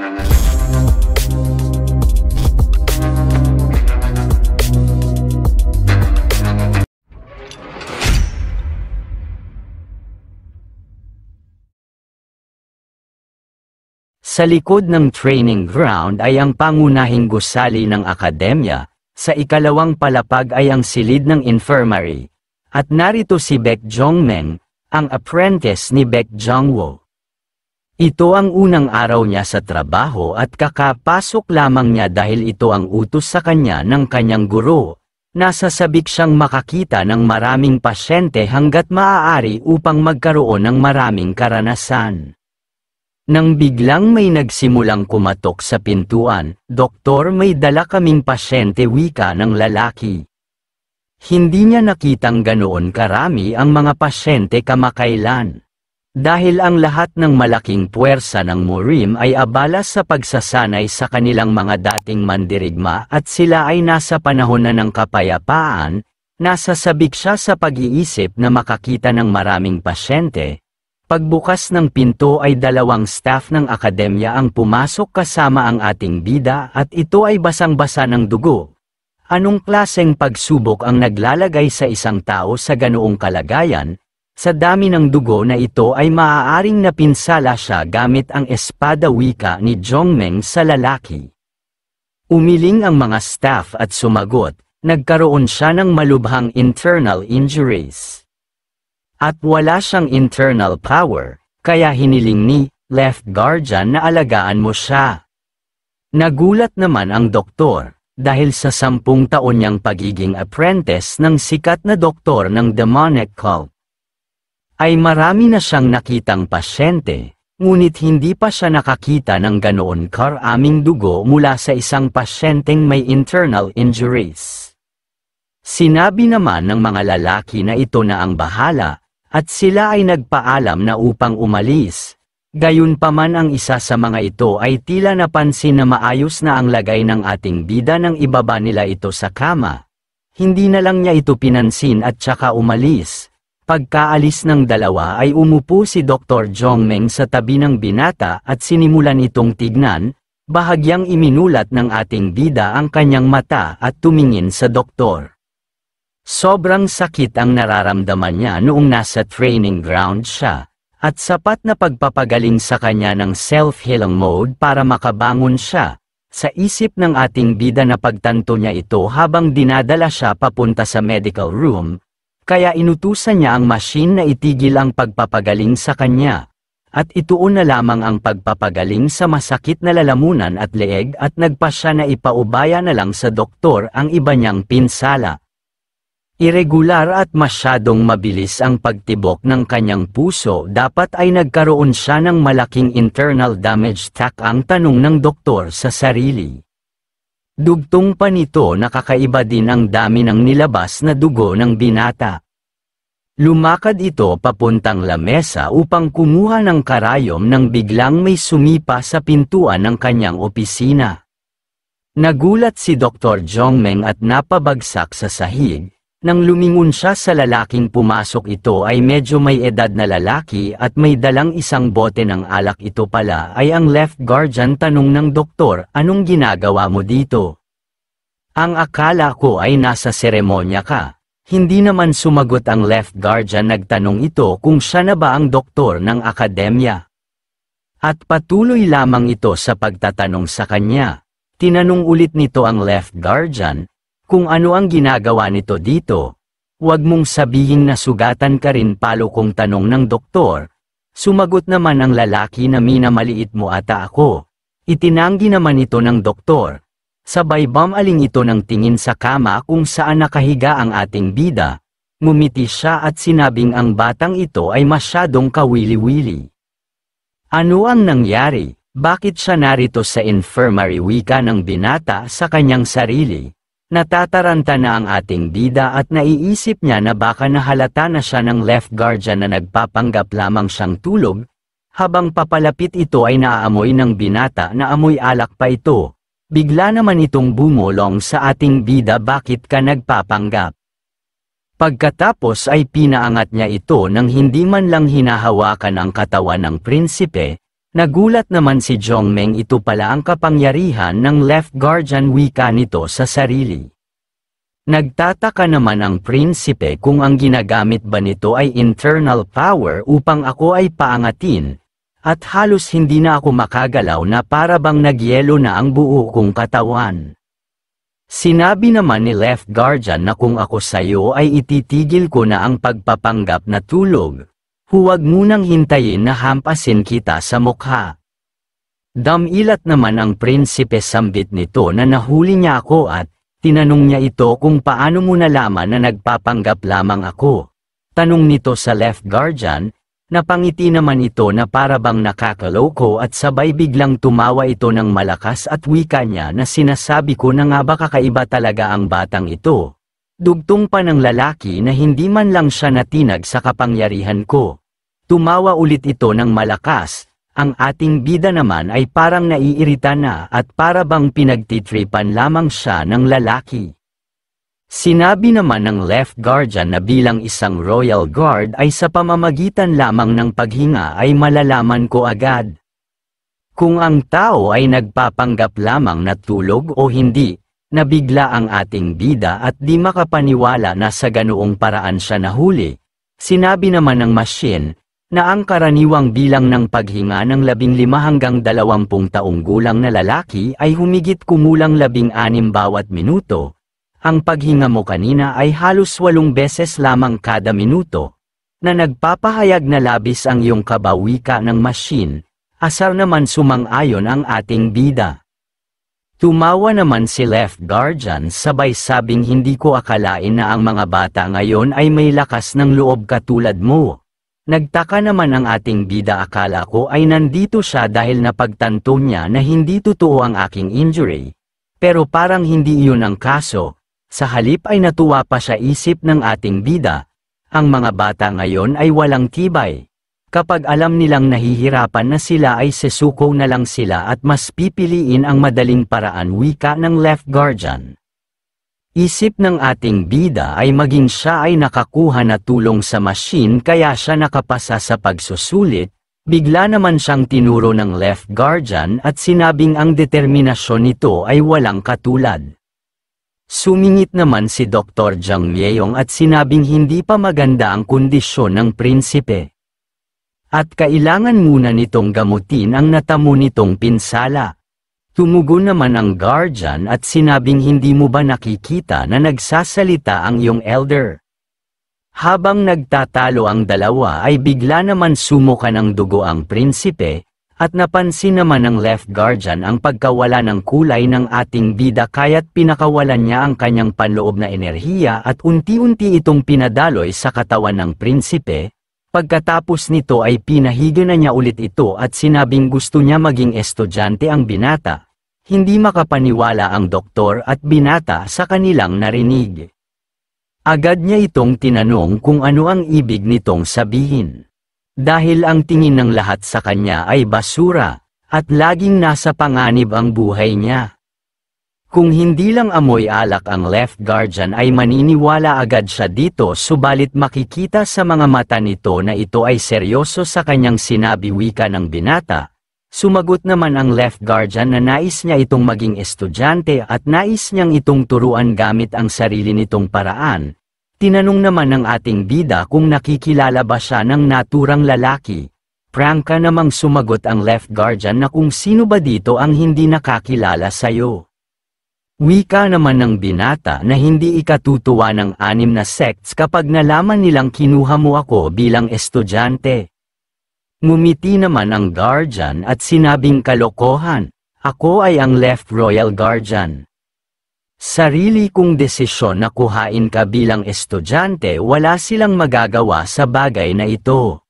Sa likod ng training ground ay ang pangunahing gusali ng akademya, sa ikalawang palapag ay ang silid ng infirmary. At narito si Baek Jongmeng, ang apprentice ni Baek Jongwo. Ito ang unang araw niya sa trabaho at kakapasok lamang niya dahil ito ang utos sa kanya ng kanyang guro. Nasasabik siyang makakita ng maraming pasyente hanggat maaari upang magkaroon ng maraming karanasan. Nang biglang may nagsimulang kumatok sa pintuan, "Doktor, may dala kaming pasyente," wika ng lalaki. Hindi niya nakitang ganoon karami ang mga pasyente kamakailan. Dahil ang lahat ng malaking puwersa ng Murim ay abala sa pagsasanay sa kanilang mga dating mandirigma at sila ay nasa panahon na ng kapayapaan, nasasabik siya sa pag-iisip na makakita ng maraming pasyente. Pagbukas ng pinto ay dalawang staff ng akademya ang pumasok kasama ang ating bida at ito ay basang-basa ng dugo. Anong klaseng pagsubok ang naglalagay sa isang tao sa ganoong kalagayan? Sa dami ng dugo na ito ay maaaring napinsala siya gamit ang espada, wika ni Jongmeng sa lalaki. Umiling ang mga staff at sumagot, nagkaroon siya ng malubhang internal injuries. At wala siyang internal power, kaya hiniling ni left guardian na alagaan mo siya. Nagulat naman ang doktor, dahil sa 10 taon niyang pagiging apprentice ng sikat na doktor ng demonic cult. Ay marami na siyang nakitang pasyente, ngunit hindi pa siya nakakita ng ganoon karaming dugo mula sa isang pasyenteng may internal injuries. Sinabi naman ng mga lalaki na ito na ang bahala, at sila ay nagpaalam na upang umalis. Gayunpaman ang isa sa mga ito ay tila napansin na maayos na ang lagay ng ating bida nang ibaba nila ito sa kama. Hindi na lang niya ito pinansin at saka umalis. Pagkaalis ng dalawa ay umupo si Dr. Jongmeng sa tabi ng binata at sinimulan itong tignan, bahagyang iminulat ng ating bida ang kanyang mata at tumingin sa doktor. Sobrang sakit ang nararamdaman niya noong nasa training ground siya, at sapat na pagpapagaling sa kanya ng self-healing mode para makabangon siya. Sa isip ng ating bida na pagtanto niya ito habang dinadala siya papunta sa medical room, kaya inutusan niya ang machine na itigil ang pagpapagaling sa kanya. At ituon na lamang ang pagpapagaling sa masakit na lalamunan at leeg at nagpa siya na ipaubaya na lang sa doktor ang iba niyang pinsala. Irregular at masyadong mabilis ang pagtibok ng kanyang puso, dapat ay nagkaroon siya ng malaking internal damage, ang tanong ng doktor sa sarili. Dugtong pa nito nakakaiba din ang dami ng nilabas na dugo ng binata. Lumakad ito papuntang lamesa upang kumuha ng karayom nang biglang may sumipa sa pintuan ng kanyang opisina. Nagulat si Dr. Jongmeng at napabagsak sa sahig. Nang lumingon siya sa lalaking pumasok, ito ay medyo may edad na lalaki at may dalang isang bote ng alak. Ito pala ay ang left guardian. Tanong ng doktor, anong ginagawa mo dito? Ang akala ko ay nasa seremonya ka. Hindi naman sumagot ang left guardian. Nagtanong ito kung siya na ba ang doktor ng akademya. At patuloy lamang ito sa pagtatanong sa kanya. Tinanong ulit nito ang left guardian, kung ano ang ginagawa nito dito. Huwag mong sabihin na sugatan ka rin, palo kong tanong ng doktor. Sumagot naman ang lalaki na minamaliit mo ata ako. Itinanggi naman ito ng doktor. Sabay bumaling ito ng tingin sa kama kung saan nakahiga ang ating bida. Ngumiti siya at sinabing ang batang ito ay masyadong kawili-wili. Ano ang nangyari? Bakit siya narito sa infirmary? Wika ng binata sa kanyang sarili. Natataranta na ang ating bida at naiisip niya na baka nahalata na siya ng left guardian na nagpapanggap lamang siyang tulog. Habang papalapit ito ay naaamoy ng binata na amoy alak pa ito. Bigla naman itong bumulong sa ating bida, bakit ka nagpapanggap? Pagkatapos ay pinaangat niya ito nang hindi man lang hinahawakan ang katawan ng prinsipe. Nagulat naman si Zhongmeng, ito pala ang kapangyarihan ng left guardian, wika nito sa sarili. Nagtataka naman ang prinsipe kung ang ginagamit ba nito ay internal power upang ako ay paangatin, at halos hindi na ako makagalaw na para bang nagyelo na ang buo kong katawan. Sinabi naman ni left guardian na kung ako sayo ay ititigil ko na ang pagpapanggap na tulog. Huwag munang hintayin na hampasin kita sa mukha. Damilat naman ang prinsipe sambit nito na nahuli niya ako at tinanong niya ito kung paano mo nalaman na nagpapanggap lamang ako. Tanong nito sa left guardian, napangiti naman ito na para bang nakakaloko at sabay biglang tumawa ito ng malakas at wika niya na sinasabi ko na nga ba kakaiba talaga ang batang ito. Dugtong pa ng lalaki na hindi man lang siya natinag sa kapangyarihan ko. Tumawa ulit ito ng malakas, ang ating bida naman ay parang naiirita na at para bang pinagtitripan lamang siya ng lalaki. Sinabi naman ng left guardian na bilang isang royal guard ay sa pamamagitan lamang ng paghinga ay malalaman ko agad kung ang tao ay nagpapanggap lamang na tulog o hindi. Nabigla ang ating bida at di makapaniwala na sa ganoong paraan siya nahuli. Sinabi naman ng machine, na ang karaniwang bilang ng paghinga ng 15 hanggang 20 taong gulang na lalaki ay humigit kumulang 16 bawat minuto. Ang paghinga mo kanina ay halos 8 beses lamang kada minuto, na nagpapahayag na labis ang iyong kabawika ng machine. Asar naman sumang-ayon ang ating bida. Tumawa naman si left guardian sabay sabing hindi ko akalain na ang mga bata ngayon ay may lakas ng loob katulad mo. Nagtaka naman ang ating bida, akala ko ay nandito siya dahil napagtanto niya na hindi totoo ang aking injury. Pero parang hindi iyon ang kaso, sa halip ay natuwa pa siya isip ng ating bida. Ang mga bata ngayon ay walang tibay. Kapag alam nilang nahihirapan na sila ay sesuko na lang sila at mas pipiliin ang madaling paraan, wika ng left guardian. Isip ng ating bida ay maging siya ay nakakuha na tulong sa machine kaya siya nakapasa sa pagsusulit, bigla naman siyang tinuro ng left guardian at sinabing ang determinasyon nito ay walang katulad. Sumingit naman si Dr. Zhang Mieyong at sinabing hindi pa maganda ang kondisyon ng prinsipe. At kailangan muna nitong gamutin ang natamo nitong pinsala. Tumugon naman ang guardian at sinabing hindi mo ba nakikita na nagsasalita ang iyong elder? Habang nagtatalo ang dalawa ay bigla naman sumuka ng dugo ang prinsipe, at napansin naman ng left guardian ang pagkawala ng kulay ng ating bida kaya't pinakawalan niya ang kanyang panloob na enerhiya at unti-unti itong pinadaloy sa katawan ng prinsipe. Pagkatapos nito ay pinahiga na niya ulit ito at sinabing gusto niya maging estudyante ang binata. Hindi makapaniwala ang doktor at binata sa kanilang narinig. Agad niya itong tinanong kung ano ang ibig nitong sabihin. Dahil ang tingin ng lahat sa kanya ay basura, at laging nasa panganib ang buhay niya. Kung hindi lang amoy alak ang left guardian ay maniniwala agad siya dito, subalit makikita sa mga mata nito na ito ay seryoso sa kanyang sinabi, wika ng binata. Sumagot naman ang left guardian na nais niya itong maging estudyante at nais niyang itong turuan gamit ang sarili nitong paraan. Tinanong naman ng ating bida kung nakikilala ba siya ng naturang lalaki. Prangka namang sumagot ang left guardian na kung sino ba dito ang hindi nakakilala sayo. Wika naman ng binata na hindi ikatutuwa ng 6 na sects kapag nalaman nilang kinuha mo ako bilang estudyante. Ngumiti naman ang guardian at sinabing kalokohan, ako ay ang left royal guardian. Sarili kong desisyon na kuhain ka bilang estudyante, wala silang magagawa sa bagay na ito.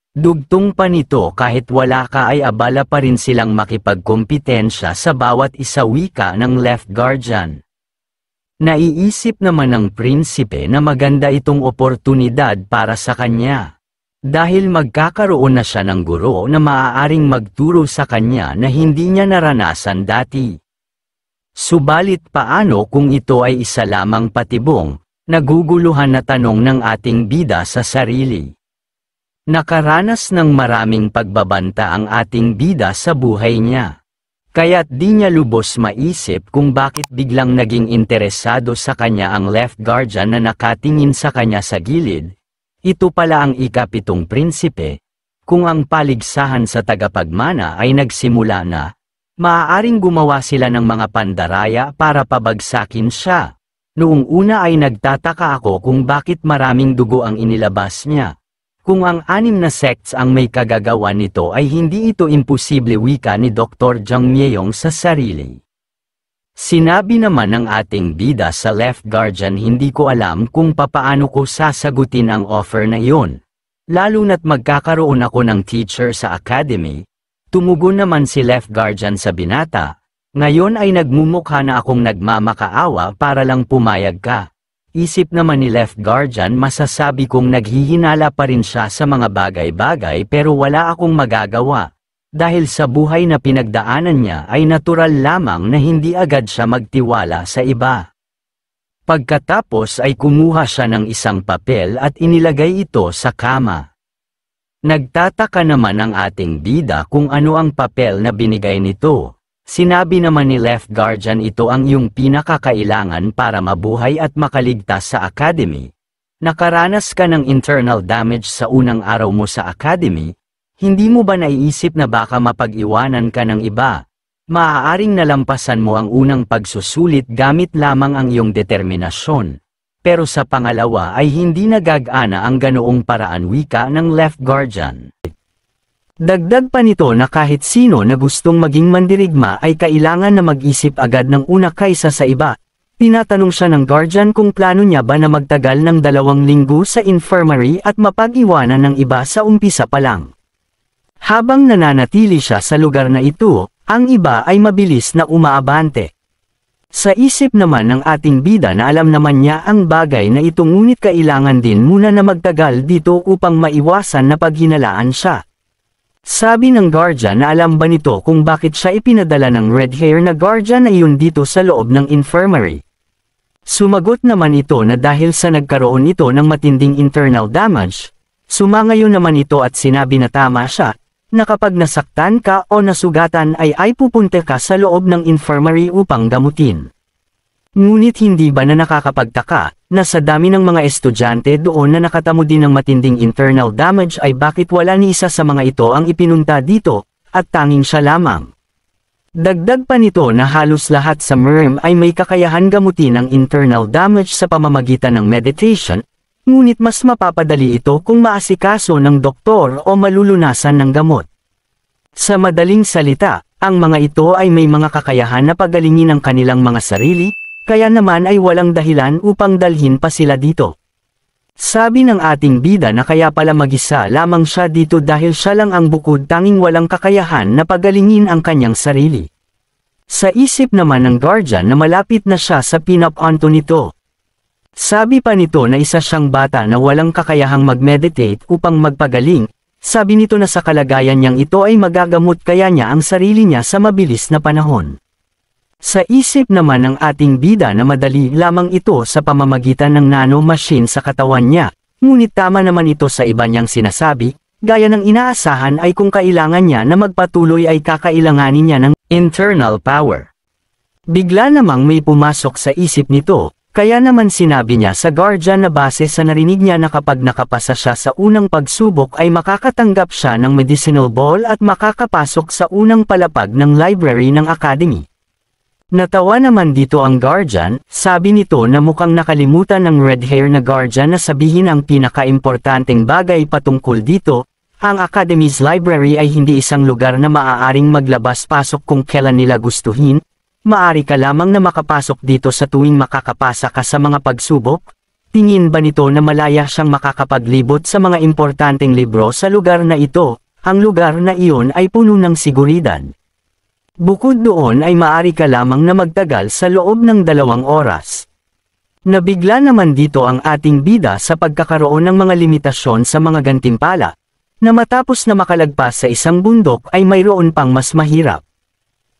Dugtong pa nito kahit wala ka ay abala pa rin silang makipagkompetensya sa bawat isa, wika ng left guardian. Naiisip naman ng prinsipe na maganda itong oportunidad para sa kanya. Dahil magkakaroon na siya ng guro na maaaring magturo sa kanya na hindi niya naranasan dati. Subalit paano kung ito ay isa lamang patibong, naguguluhan na tanong ng ating bida sa sarili. Nakaranas ng maraming pagbabanta ang ating bida sa buhay niya. Kaya't di niya lubos maisip kung bakit biglang naging interesado sa kanya ang left guardian na nakatingin sa kanya sa gilid. Ito pala ang ikapitong prinsipe. Kung ang paligsahan sa tagapagmana ay nagsimula na, maaaring gumawa sila ng mga pandaraya para pabagsakin siya. Noong una ay nagtataka ako kung bakit maraming dugo ang inilabas niya. Kung ang 6 na sects ang may kagagawa nito ay hindi ito imposible, wika ni Dr. Zhang Mieyong sa sarili. Sinabi naman ng ating bida sa left guardian, hindi ko alam kung papaano ko sasagutin ang offer na iyon. Lalo na't magkakaroon ako ng teacher sa academy. Tumugon naman si left guardian sa binata, ngayon ay nagmumukha na akong nagmamakaawa para lang pumayag ka. Isip naman ni left guardian, masasabi kong naghihinala pa rin siya sa mga bagay-bagay pero wala akong magagawa. Dahil sa buhay na pinagdaanan niya ay natural lamang na hindi agad siya magtiwala sa iba. Pagkatapos ay kumuha siya ng isang papel at inilagay ito sa kama. Nagtataka naman ang ating bida kung ano ang papel na binigay nito. Sinabi naman ni left guardian, ito ang iyong pinakakailangan para mabuhay at makaligtas sa academy. Nakaranas ka ng internal damage sa unang araw mo sa academy, hindi mo ba naiisip na baka mapag-iwanan ka ng iba? Maaaring nalampasan mo ang unang pagsusulit gamit lamang ang iyong determinasyon. Pero sa pangalawa ay hindi nagagana ang ganoong paraan, wika ng left guardian. Dagdag pa nito na kahit sino na gustong maging mandirigma ay kailangan na mag-isip agad ng una kaysa sa iba. Tinatanong siya ng guardian kung plano niya ba na magtagal ng 2 linggo sa infirmary at mapag-iwanan ng iba sa umpisa pa lang. Habang nananatili siya sa lugar na ito, ang iba ay mabilis na umaabante. Sa isip naman ng ating bida na alam naman niya ang bagay na ito, ngunit kailangan din muna na magtagal dito upang maiwasan na paghinalaan siya. Sabi ng guardian na alam ba nito kung bakit siya ipinadala ng red hair na guardian na iyon dito sa loob ng infirmary. Sumagot naman ito na dahil sa nagkaroon ito ng matinding internal damage, sumangayon naman ito at sinabi na tama siya, na kapag nasaktan ka o nasugatan ay pupunta ka sa loob ng infirmary upang gamutin. Ngunit hindi ba na nakakapagtaka, na sa dami ng mga estudyante doon na nakatamo din ng matinding internal damage ay bakit wala ni isa sa mga ito ang ipinunta dito, at tanging siya lamang. Dagdag pa nito na halos lahat sa MERM ay may kakayahan gamutin ang internal damage sa pamamagitan ng meditation, ngunit mas mapapadali ito kung maasikaso ng doktor o malulunasan ng gamot. Sa madaling salita, ang mga ito ay may mga kakayahan na pagalingin ang kanilang mga sarili, kaya naman ay walang dahilan upang dalhin pa sila dito. Sabi ng ating bida na kaya pala mag-isa lamang siya dito dahil siya lang ang bukod tanging walang kakayahan na pagalingin ang kanyang sarili. Sa isip naman ng guardian na malapit na siya sa pinap-onto nito. Sabi pa nito na isa siyang bata na walang kakayahang mag-meditate upang magpagaling. Sabi nito na sa kalagayan niyang ito ay magagamot kaya niya ang sarili niya sa mabilis na panahon. Sa isip naman ng ating bida na madali lamang ito sa pamamagitan ng nano-machine sa katawan niya, ngunit tama naman ito sa iba niyang sinasabi, gaya ng inaasahan ay kung kailangan niya na magpatuloy ay kakailanganin niya ng internal power. Bigla namang may pumasok sa isip nito, kaya naman sinabi niya sa guardian na base sa narinig niya na kapag nakapasa siya sa unang pagsubok ay makakatanggap siya ng medicinal ball at makakapasok sa unang palapag ng library ng academy. Natawa naman dito ang guardian, sabi nito na mukhang nakalimutan ng red hair na guardian na sabihin ang pinaka-importanteng bagay patungkol dito, ang academy's library ay hindi isang lugar na maaaring maglabas-pasok kung kailan nila gustuhin, maari ka lamang na makapasok dito sa tuwing makakapasa ka sa mga pagsubok. Tingin ba nito na malaya siyang makakapaglibot sa mga importanteng libro sa lugar na ito, ang lugar na iyon ay puno ng seguridad. Bukod doon ay maari ka lamang na magtagal sa loob ng 2 oras. Nabigla naman dito ang ating bida sa pagkakaroon ng mga limitasyon sa mga gantimpala, na matapos na makalagpas sa isang bundok ay mayroon pang mas mahirap.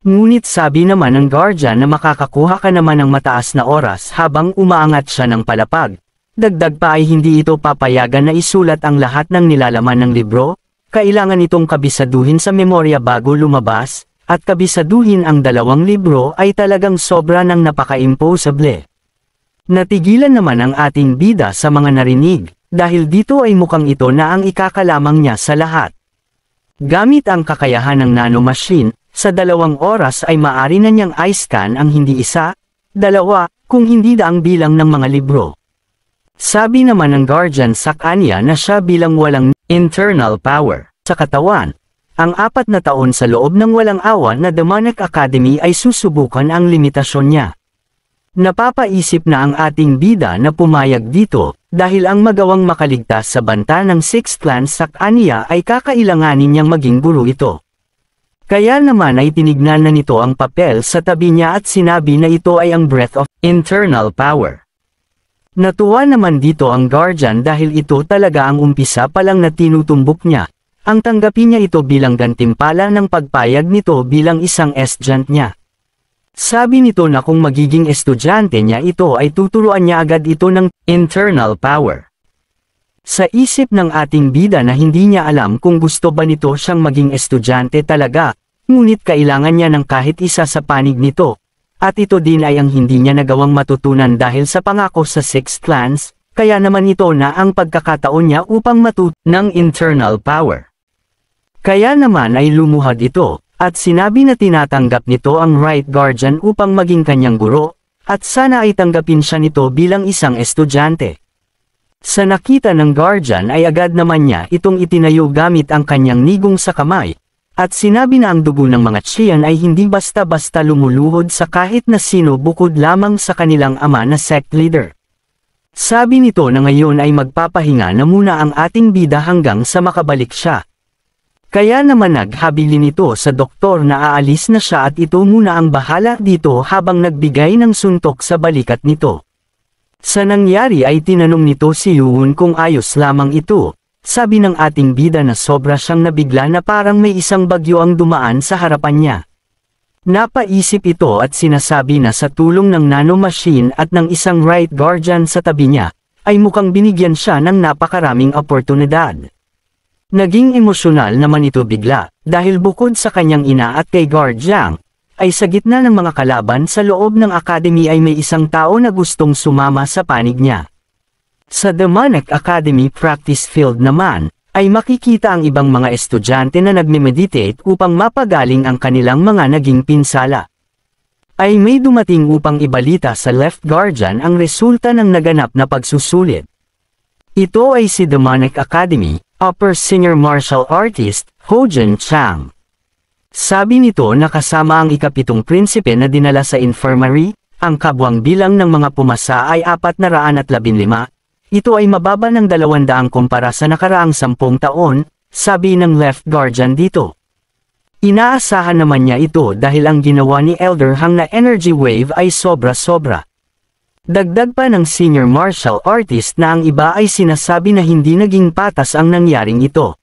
Ngunit sabi naman ng guardian na makakakuha ka naman ng mataas na oras habang umaangat siya ng palapag, Dagdag pa ay hindi ito papayagan na isulat ang lahat ng nilalaman ng libro, kailangan itong kabisaduhin sa memorya bago lumabas, at kabisaduhin ang dalawang libro ay talagang sobra ng napaka-impossible. Natigilan naman ang ating bida sa mga narinig, dahil dito ay mukhang ito na ang ikakalamang niya sa lahat. Gamit ang kakayahan ng nanomachine, sa 2 oras ay maaari na niyang i-scan ang hindi 1, 2, kung hindi daang bilang ng mga libro. Sabi naman ng Guardian sa kanya na siya bilang walang internal power sa katawan. Ang 4 na taon sa loob ng walang awa na Demonic Academy ay susubukan ang limitasyon niya. Napapaisip na ang ating bida na pumayag dito, dahil ang magawang makaligtas sa banta ng 6th clan sa kanya ay kakailanganin niyang maging guro ito. Kaya naman ay tinignan na nito ang papel sa tabi niya at sinabi na ito ay ang breath of internal power. Natuwa naman dito ang Guardian dahil ito talaga ang umpisa pa lang na tinutumbok niya. Ang tanggapin niya ito bilang gantimpala ng pagpayag nito bilang isang estudyante niya. Sabi nito na kung magiging estudyante niya ito ay tuturuan niya agad ito ng internal power. Sa isip ng ating bida na hindi niya alam kung gusto ba nito siyang maging estudyante talaga, ngunit kailangan niya ng kahit isa sa panig nito. At ito din ay ang hindi niya nagawang matutunan dahil sa pangako sa 6 clans, kaya naman ito na ang pagkakataon niya upang matuto ng internal power. Kaya naman ay lumuhad ito, at sinabi na tinatanggap nito ang Right Guardian upang maging kanyang guro, at sana ay tanggapin siya nito bilang isang estudyante. Sa nakita ng Guardian ay agad naman niya itong itinayo gamit ang kanyang nigong sa kamay, at sinabi na ang dugo ng mga Qian ay hindi basta-basta lumuluhod sa kahit na sino bukod lamang sa kanilang ama na sect leader. Sabi nito na ngayon ay magpapahinga na muna ang ating bida hanggang sa makabalik siya. Kaya naman naghabili nito sa doktor na aalis na siya at ito muna ang bahala dito habang nagbigay ng suntok sa balikat nito. Sa nangyari ay tinanong nito si Yuhun kung ayos lamang ito. Sabi ng ating bida na sobra siyang nabigla na parang may isang bagyo ang dumaan sa harapan niya. Napaisip ito at sinasabi na sa tulong ng nanomachine at ng isang Right Guardian sa tabi niya, ay mukhang binigyan siya ng napakaraming oportunidad. Naging emosyonal naman ito bigla, dahil bukod sa kanyang ina at kay Guardian, ay sa gitna ng mga kalaban sa loob ng academy ay may isang tao na gustong sumama sa panig niya. Sa Demonic Academy practice field naman, ay makikita ang ibang mga estudyante na nagme-meditate upang mapagaling ang kanilang mga naging pinsala. Ay may dumating upang ibalita sa Left Guardian ang resulta ng naganap na pagsusulit. Ito ay si Demonic Academy, Upper Senior Martial Artist, Hojun Chang. Sabi nito na kasama ang ika-7 prinsipe na dinala sa infirmary, ang kabuang bilang ng mga pumasa ay 415. Ito ay mababa ng 200 kumpara sa nakaraang 10 taon, sabi ng Left Guardian dito. Inaasahan naman niya ito dahil ang ginawa ni Elder Hang na energy wave ay sobra-sobra. Dagdag pa ng senior martial artist na ang iba ay sinasabi na hindi naging patas ang nangyaring ito.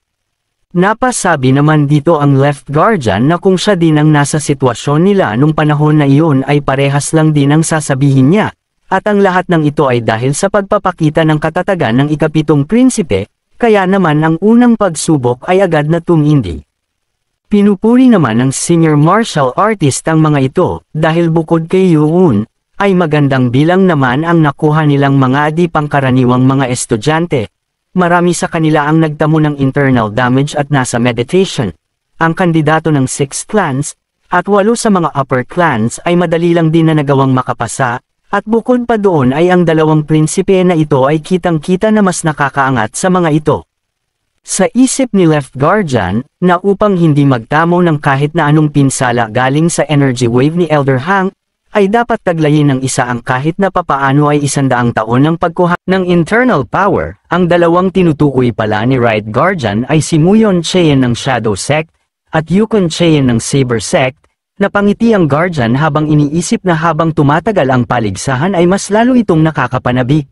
Napasabi naman dito ang Left Guardian na kung siya din ang nasa sitwasyon nila nung panahon na iyon ay parehas lang din ang sasabihin niya, at ang lahat ng ito ay dahil sa pagpapakita ng katatagan ng ika-7 prinsipe, kaya naman ang unang pagsubok ay agad na tumindi. Pinupuri naman ng senior martial artist ang mga ito, dahil bukod kay Yuhun, ay magandang bilang naman ang nakuha nilang mga di pangkaraniwang mga estudyante. Marami sa kanila ang nagtamo ng internal damage at nasa meditation. Ang kandidato ng 6 clans, at 8 sa mga upper clans ay madali lang din na nagawang makapasa, at bukod pa doon ay ang 2 prinsipe na ito ay kitang-kita na mas nakakaangat sa mga ito. Sa isip ni Left Guardian, na upang hindi magtamo ng kahit na anong pinsala galing sa energy wave ni Elder Hang, ay dapat taglayin ng isa ang kahit na papaano ay 100 taon ng pagkuha ng internal power. Ang 2 tinutukoy pala ni Right Guardian ay si Muyon Chien ng Shadow Sect, at Yukon Chien ng Saber Sect. Napangiti ang Guardian habang iniisip na habang tumatagal ang paligsahan ay mas lalo itong nakakapanabik.